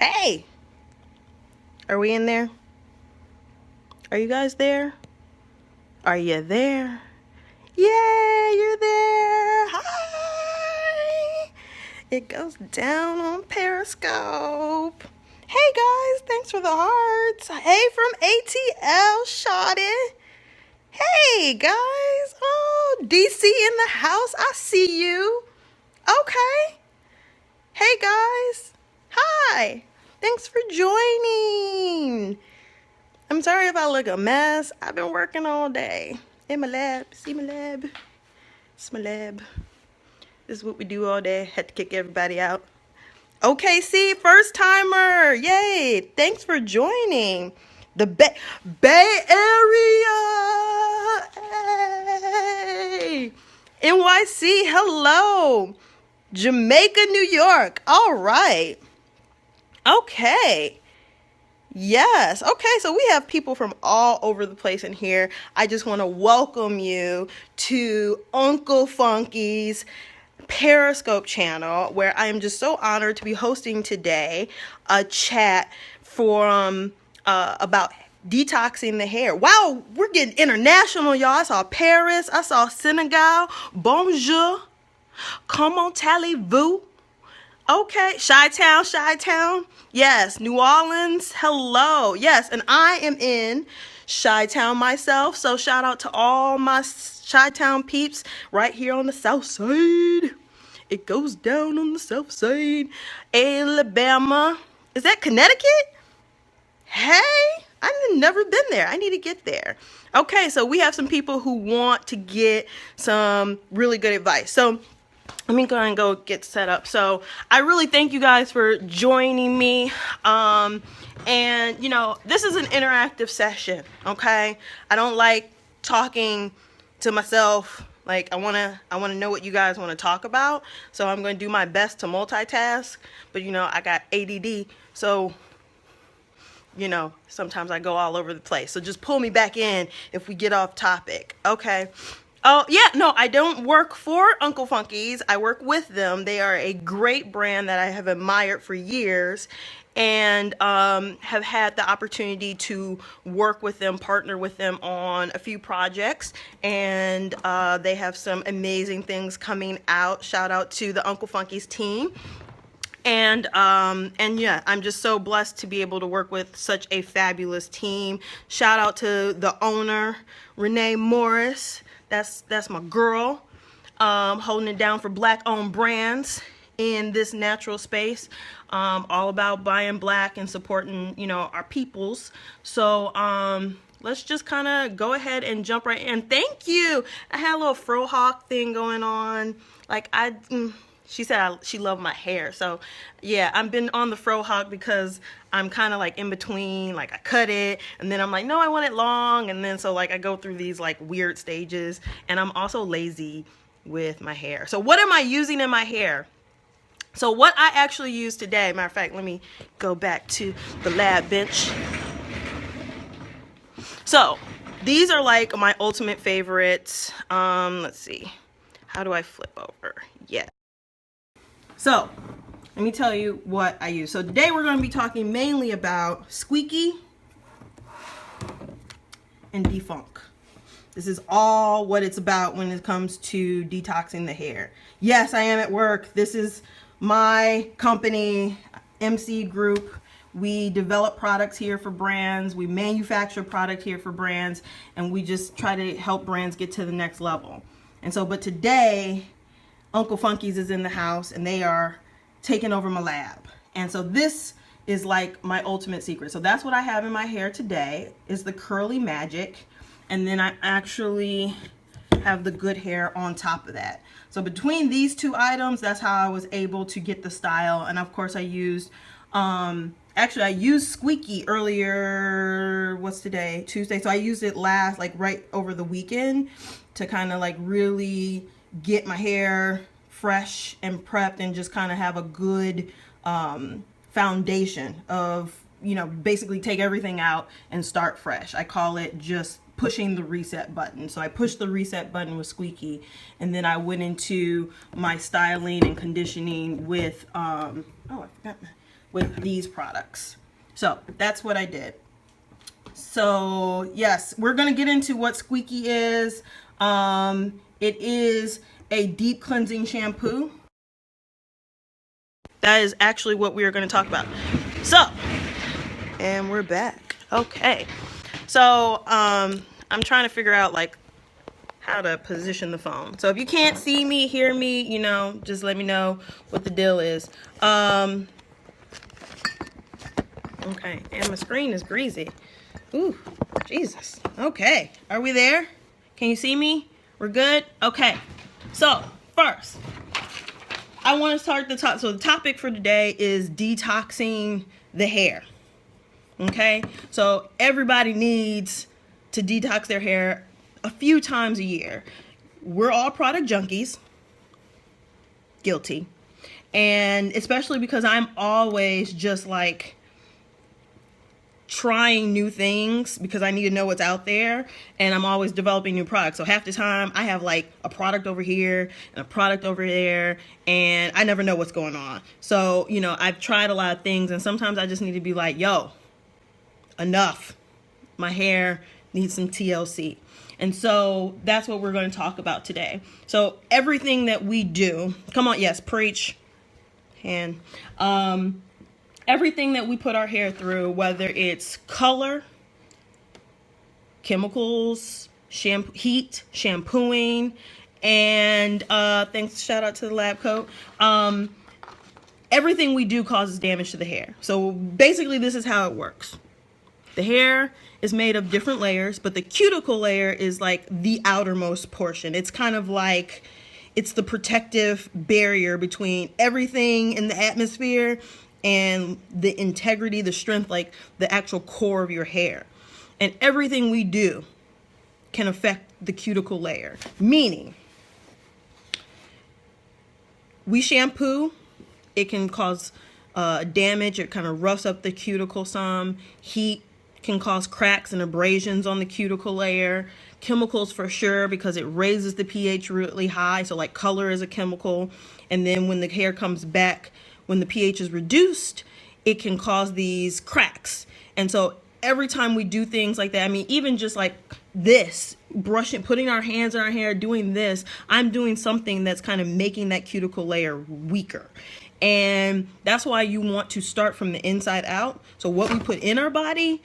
Hey, are we in there? Are you guys there? Are you there? Yeah, you're there. Hi. It goes down on Periscope. Hey guys, thanks for the hearts. Hey from ATL, Shotty. Hey guys. Oh, DC in the house. I see you. Okay. Hey guys. Hi. Thanks for joining. I'm sorry if I look a mess. I've been working all day in my lab. See my lab? It's my lab. This is what we do all day. Had to kick everybody out. Okay, see, first timer. Yay. Thanks for joining. The Bay Area. Hey. NYC, hello. Jamaica, New York. All right. Okay. Yes. Okay, so we have people from all over the place in here. I just want to welcome you to Uncle Funky's Periscope channel, where I am just so honored to be hosting today a chat from about detoxing the hair. Wow, we're getting international, y'all. I saw Paris, I saw Senegal. Bonjour. Comment allez-vous? Okay, Chi-Town. Yes, New Orleans, hello. Yes, and I am in Chi-Town myself, so shout out to all my Chi-Town peeps right here on the south side. It goes down on the south side. Alabama. Is that Connecticut? Hey, I've never been there. I need to get there. Okay, so we have some people who want to get some really good advice. So let me go and go get set up. So I really thank you guys for joining me. And you know, this is an interactive session, okay? I don't like talking to myself. Like I wanna know what you guys want to talk about. So I'm gonna do my best to multitask, but you know, I got ADD, so you know, sometimes I go all over the place. So just pull me back in if we get off topic, okay? Oh, yeah, no, I don't work for Uncle Funky's. I work with them. They are a great brand that I have admired for years and have had the opportunity to work with them, partner with them on a few projects. And they have some amazing things coming out. Shout out to the Uncle Funky's team. And yeah, I'm just so blessed to be able to work with such a fabulous team. Shout out to the owner, Renee Morris. That's my girl, holding it down for Black-owned brands in this natural space. All about buying Black and supporting, you know, our peoples. So let's just kind of go ahead and jump right in. Thank you. I had a little frohawk thing going on. Like she said she loved my hair. So yeah, I've been on the frohawk because I'm kind of like in between, like I cut it and then I'm like, no, I want it long. And then so like I go through these like weird stages, and I'm also lazy with my hair. So what am I using in my hair? So what I actually use today, matter of fact, let me go back to the lab bench. So these are like my ultimate favorites. Let's see. How do I flip over? Yeah. So, let me tell you what I use. So today we're going to be talking mainly about Squeaky and Defunk. This is all what it's about when it comes to detoxing the hair. Yes, I am at work. This is my company, MC Group. We develop products here for brands. We manufacture product here for brands. And we just try to help brands get to the next level. And so, but today, Uncle Funky's is in the house and they are taking over my lab. And so this is like my ultimate secret. So that's what I have in my hair today is the Curly Magic. And then I actually have the good hair on top of that. So between these two items, that's how I was able to get the style. And of course I used, actually I used Squeaky earlier, what's today? Tuesday. So I used it like right over the weekend to kind of like really get my hair fresh and prepped and just kind of have a good foundation of, you know, basically take everything out and start fresh. I call it just pushing the reset button. So I pushed the reset button with Squeaky, and then I went into my styling and conditioning with, oh, I forgot with these products. So that's what I did. So yes, we're going to get into what Squeaky is. It is a deep cleansing shampoo. That is actually what we are going to talk about. So, and we're back. Okay. So, I'm trying to figure out like how to position the phone. So if you can't see me, hear me, you know, just let me know what the deal is. Okay, and my screen is greasy. Ooh, Jesus. Okay, are we there? Can you see me? We're good? Okay, so first, I want to start the top. So the topic for today is detoxing the hair. Okay, so everybody needs to detox their hair a few times a year. We're all product junkies. Guilty. And especially because I'm always just like trying new things because I need to know what's out there, and I'm always developing new products. So half the time I have like a product over here and a product over there, and I never know what's going on. So, you know, I've tried a lot of things, and sometimes I just need to be like, yo, enough. My hair needs some TLC. And so that's what we're going to talk about today. So everything that we do, come on, yes, preach, hand. Everything that we put our hair through, whether it's color, chemicals, shampoo, heat, shampooing, and thanks, shout out to the lab coat. Everything we do causes damage to the hair. So basically this is how it works. The hair is made of different layers, but the cuticle layer is like the outermost portion. It's kind of like, it's the protective barrier between everything in the atmosphere and the integrity, the strength, like the actual core of your hair. And everything we do can affect the cuticle layer. Meaning, we shampoo, it can cause damage. It kind of roughs up the cuticle some. Heat can cause cracks and abrasions on the cuticle layer. Chemicals for sure, because it raises the pH really high. So like color is a chemical. And then when the hair comes back, when the pH is reduced, it can cause these cracks. And so every time we do things like that, I mean, even just like this, brushing, putting our hands in our hair, doing this, I'm doing something that's kind of making that cuticle layer weaker. And that's why you want to start from the inside out. So what we put in our body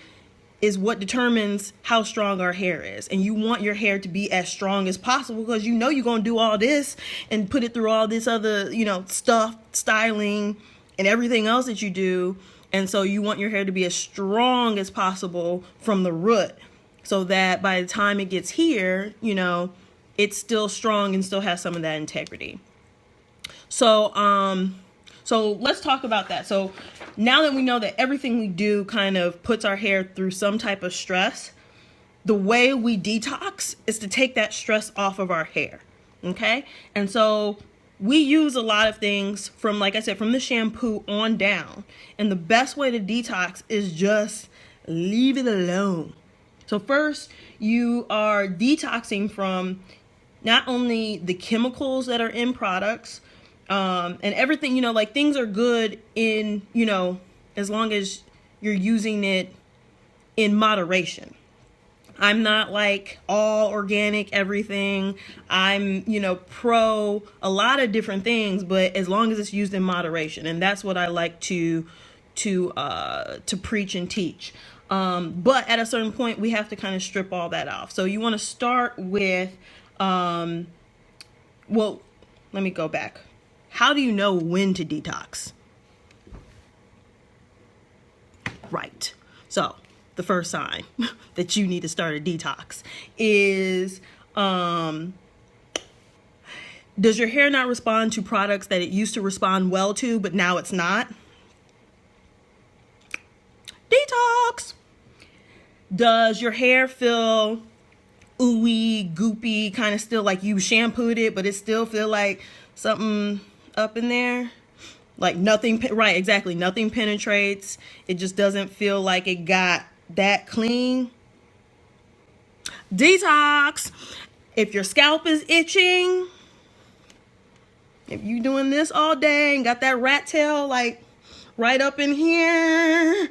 is what determines how strong our hair is. And you want your hair to be as strong as possible, because you know you're going to do all this and put it through all this other, you know, stuff, styling, and everything else that you do. And so you want your hair to be as strong as possible from the root, so that by the time it gets here, you know, it's still strong and still has some of that integrity. So, so let's talk about that. So now that we know that everything we do kind of puts our hair through some type of stress, the way we detox is to take that stress off of our hair. Okay. And so we use a lot of things from, like I said, from the shampoo on down. And the best way to detox is just leave it alone. So first, you are detoxing from not only the chemicals that are in products, and everything, you know, like things are good in, you know, as long as you're using it in moderation. I'm not like all organic everything. I'm, you know, pro a lot of different things, but as long as it's used in moderation. And that's what I like to preach and teach. But at a certain point, we have to kind of strip all that off. So you want to start with, well, let me go back. How do you know when to detox? Right. So the first sign that you need to start a detox is, does your hair not respond to products that it used to respond well to, but now it's not? Detox. Does your hair feel ooey, goopy, kind of still like you shampooed it, but it still feel like something up in there? Like nothing, right, exactly. Nothing penetrates. It just doesn't feel like it got that clean. Detox. If your scalp is itching, if you doing this all day and got that rat tail like right up in here.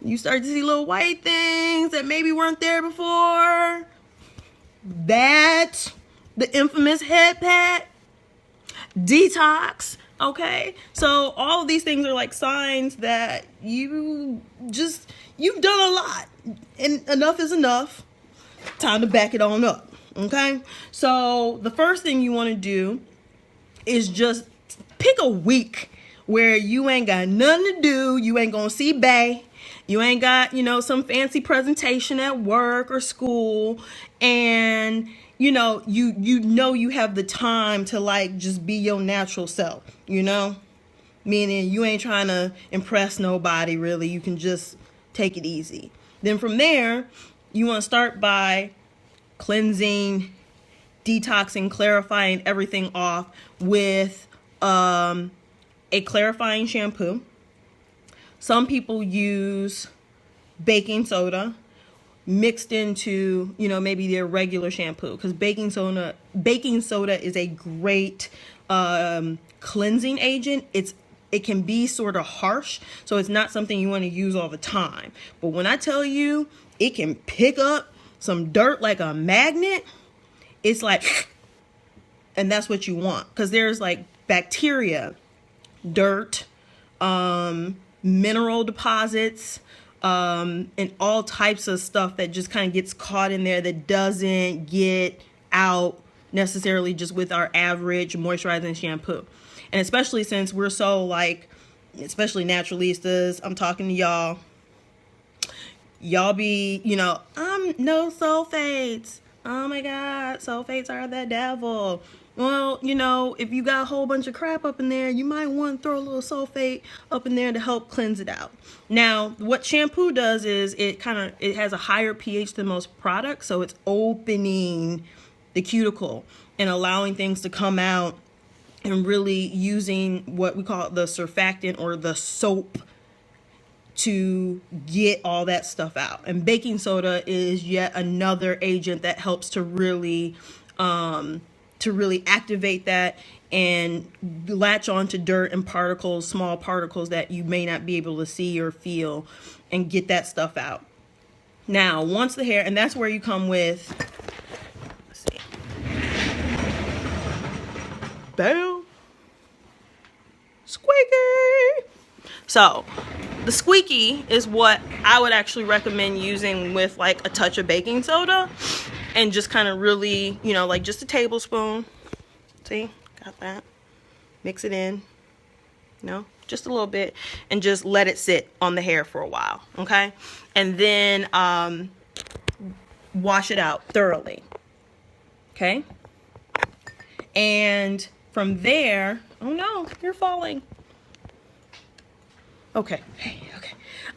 You start to see little white things that maybe weren't there before. That, the infamous head pat, detox. Okay, so all of these things are like signs that you've done a lot, and enough is enough. Time to back it on up. Okay, so the first thing you want to do is just pick a week where you ain't got nothing to do. You ain't gonna see bae. You ain't got, some fancy presentation at work or school, and you have the time to like just be your natural self, meaning you ain't trying to impress nobody really. You can just take it easy. Then from there, you want to start by cleansing, detoxing, clarifying everything off with a clarifying shampoo. Some people use baking soda mixed into, maybe their regular shampoo, because baking soda is a great cleansing agent. It can be sort of harsh, so it's not something you want to use all the time. But when I tell you it can pick up some dirt like a magnet, it's like, and that's what you want, because there's like bacteria, dirt, mineral deposits, and all types of stuff that just kind of gets caught in there that doesn't get out necessarily just with our average moisturizing shampoo. And especially since we're so especially naturalistas, I'm talking to y'all be, I'm no sulfates. Oh my God, sulfates are the devil. Well, if you got a whole bunch of crap up in there, you might want to throw a little sulfate up in there to help cleanse it out. Now, what shampoo does is it has a higher pH than most products, so it's opening the cuticle and allowing things to come out, and really using what we call the surfactant or the soap to get all that stuff out. And baking soda is yet another agent that helps to really activate that and latch onto dirt and particles, small particles that you may not be able to see or feel, and get that stuff out. Now, once the hair, and that's where you come with, let's see, bam, squeaky. So the squeaky is what I would actually recommend using with like a touch of baking soda, and just kind of really, like just a tablespoon. See, got that. Mix it in, just a little bit, and just let it sit on the hair for a while, okay? And then wash it out thoroughly, okay? And from there, oh no, you're falling. Okay.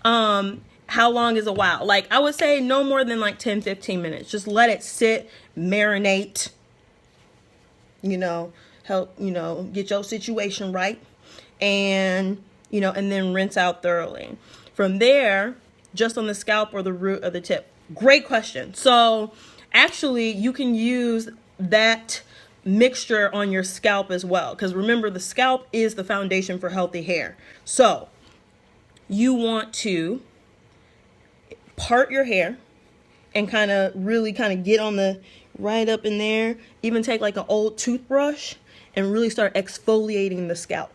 How long is a while? Like, I would say no more than like 10-15 minutes. Just let it sit, marinate, help, get your situation right. And, and then rinse out thoroughly. From there, just on the scalp or the root of the tip. Great question. So actually you can use that mixture on your scalp as well. Because remember, the scalp is the foundation for healthy hair. So you want to part your hair and really get on the right up in there. Even take like an old toothbrush and really start exfoliating the scalp.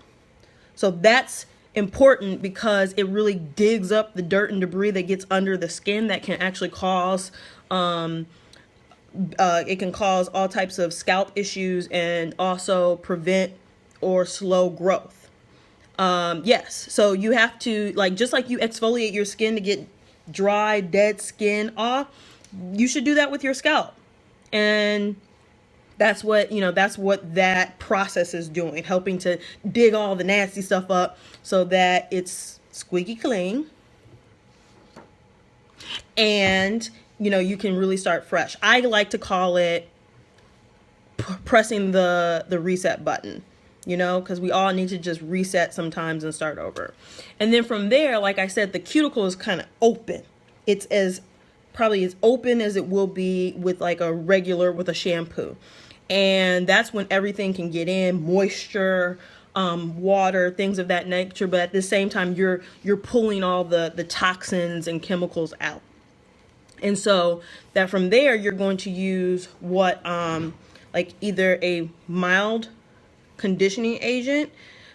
So that's important because it really digs up the dirt and debris that gets under the skin that can actually cause it can cause all types of scalp issues, and also prevent or slow growth. Yes, so you have to, just like you exfoliate your skin to get dry, dead skin off, you should do that with your scalp. And that's what, that process is doing, helping to dig all the nasty stuff up so that it's squeaky clean. And, you can really start fresh. I like to call it pressing the reset button. Because we all need to just reset sometimes and start over. And then from there, like I said, the cuticle is kind of open. It's probably as open as it will be with with a shampoo. And that's when everything can get in, moisture, water, things of that nature, but at the same time you're pulling all the toxins and chemicals out. And so that from there you're going to use what like either a mild conditioning agent,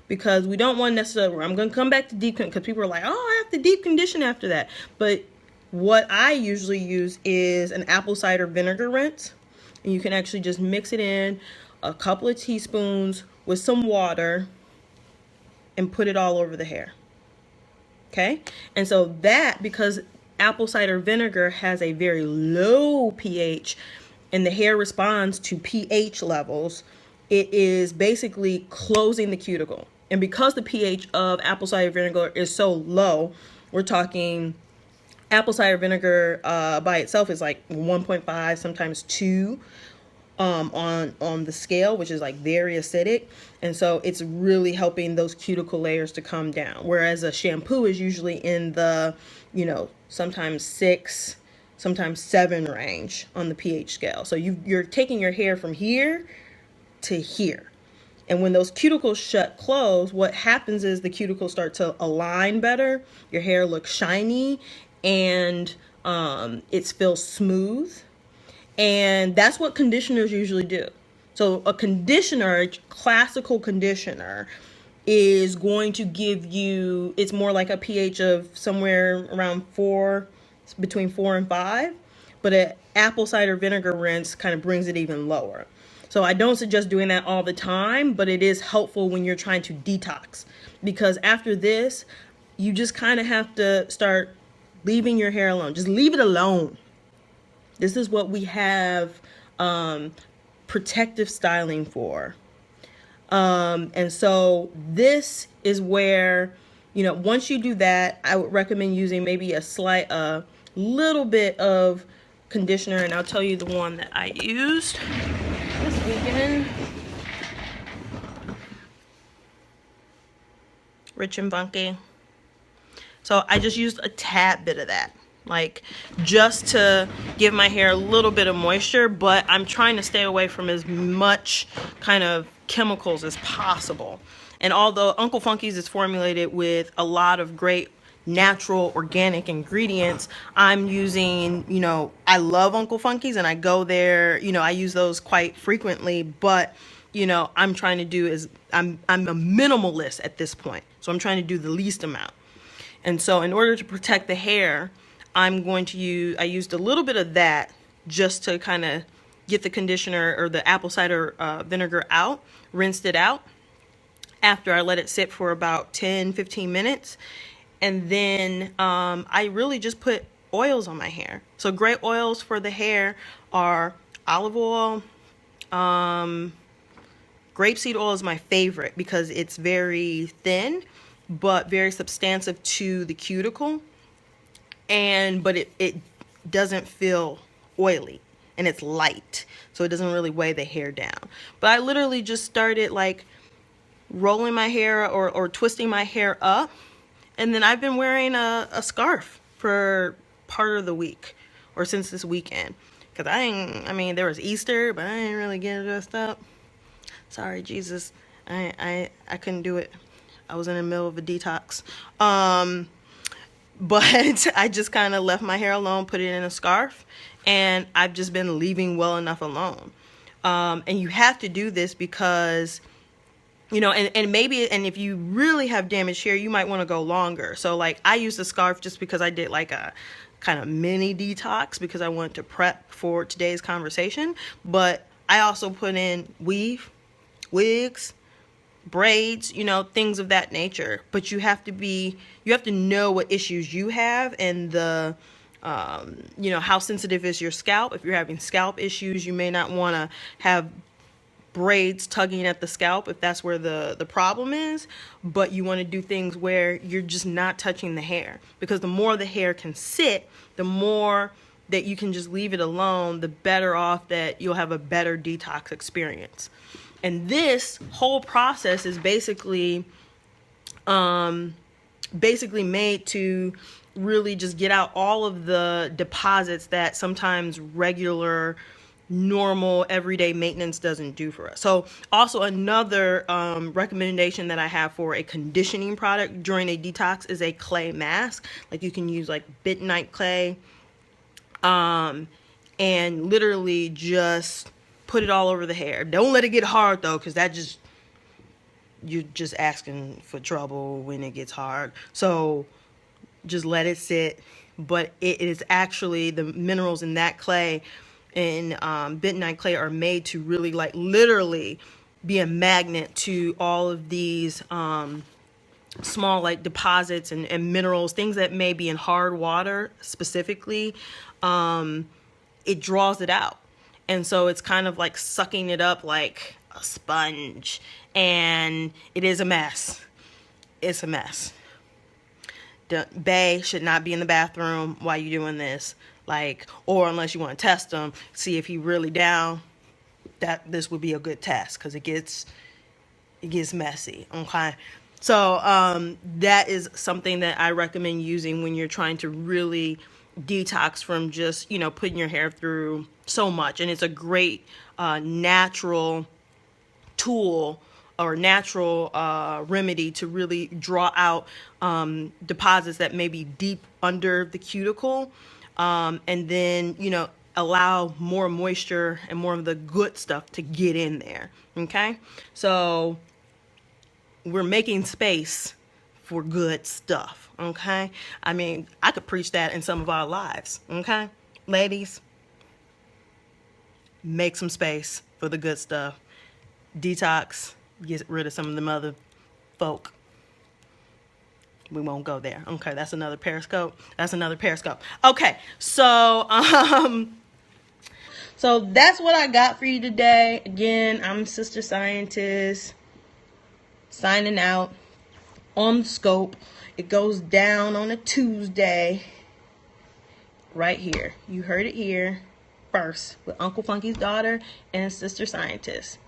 because we don't want necessarily, I'm going to come back to deep, because people are like, oh, I have to deep condition after that. But what I usually use is an apple cider vinegar rinse, and you can actually just mix it in a couple of teaspoons with some water and put it all over the hair. Okay? And so that, because apple cider vinegar has a very low pH and the hair responds to pH levels, it is basically closing the cuticle. And because the pH of apple cider vinegar is so low, we're talking apple cider vinegar by itself is like 1.5, sometimes 2 on the scale, which is like very acidic. And so it's really helping those cuticle layers to come down. Whereas a shampoo is usually in the, sometimes 6, sometimes 7 range on the pH scale. So you're taking your hair from here to here. And when those cuticles close, what happens is the cuticles start to align better. Your hair looks shiny and it feels smooth. And that's what conditioners usually do. So a conditioner, a classical conditioner, is going to give you, it's more like a pH of somewhere around 4, between 4 and 5. But an apple cider vinegar rinse kind of brings it even lower. So I don't suggest doing that all the time, but it is helpful when you're trying to detox. Because after this, you just kind of have to start leaving your hair alone. Just leave it alone. This is what we have protective styling for. And so this is where, once you do that, I would recommend using maybe a little bit of conditioner. And I'll tell you the one that I used this weekend. Rich and Funky. So I just used a tad bit of that, like just to give my hair a little bit of moisture, but I'm trying to stay away from as much kind of chemicals as possible. And although Uncle Funky's is formulated with a lot of great natural organic ingredients, I'm using, I love Uncle Funky's and I go there, I use those quite frequently, but I'm trying to do is I'm a minimalist at this point. So I'm trying to do the least amount. And so in order to protect the hair, I used a little bit of that just to kind of get the conditioner or the apple cider vinegar out, rinsed it out after I let it sit for about 10-15 minutes. And then I really just put oils on my hair. So great oils for the hair are olive oil. Grapeseed oil is my favorite because it's very thin, but very substantive to the cuticle. But it doesn't feel oily, and it's light, so it doesn't really weigh the hair down. But I literally just started like rolling my hair or twisting my hair up. And then I've been wearing a scarf for part of the week, or since this weekend. Because there was Easter, but I didn't really get dressed up. Sorry, Jesus. I couldn't do it. I was in the middle of a detox. But I just kind of left my hair alone, put it in a scarf, and I've just been leaving well enough alone. And you have to do this because and if you really have damaged hair, you might want to go longer. So like I used the scarf just because I did like a kind of mini detox because I wanted to prep for today's conversation. But I also put in wigs, braids, things of that nature. But you have to know what issues you have and the how sensitive is your scalp. If you're having scalp issues, you may not want to have braids tugging at the scalp if that's where the problem is, but you want to do things where you're just not touching the hair, because the more the hair can sit, the more that you can just leave it alone, the better off that you'll have a better detox experience. And this whole process is basically made to really just get out all of the deposits that sometimes regular normal everyday maintenance doesn't do for us. So also another recommendation that I have for a conditioning product during a detox is a clay mask. Like you can use like bentonite clay, and literally just put it all over the hair. Don't let it get hard though, because you're just asking for trouble when it gets hard. So just let it sit. But it is actually, the minerals in that clay and bentonite clay are made to really like literally be a magnet to all of these small like deposits and minerals, things that may be in hard water specifically. It draws it out. And so it's kind of like sucking it up like a sponge. And it is a mess. It's a mess. The bae should not be in the bathroom while you're doing this. Like, or unless you want to test him, see if he really down, that this would be a good test, because it gets messy. Okay. So that is something that I recommend using when you're trying to really detox from just, putting your hair through so much. And it's a great natural tool or natural remedy to really draw out deposits that may be deep under the cuticle, and then allow more moisture and more of the good stuff to get in there. Okay, so we're making space for good stuff. Okay, I mean, I could preach that in some of our lives. Okay, ladies, make some space for the good stuff. Detox, get rid of some of them other folk. We won't go there. Okay, that's another Periscope. Okay, so so that's what I got for you today. Again, I'm Sister Scientist signing out on the scope. It goes down on a Tuesday right here. You heard it here first with Uncle Funky's daughter and Sister Scientist.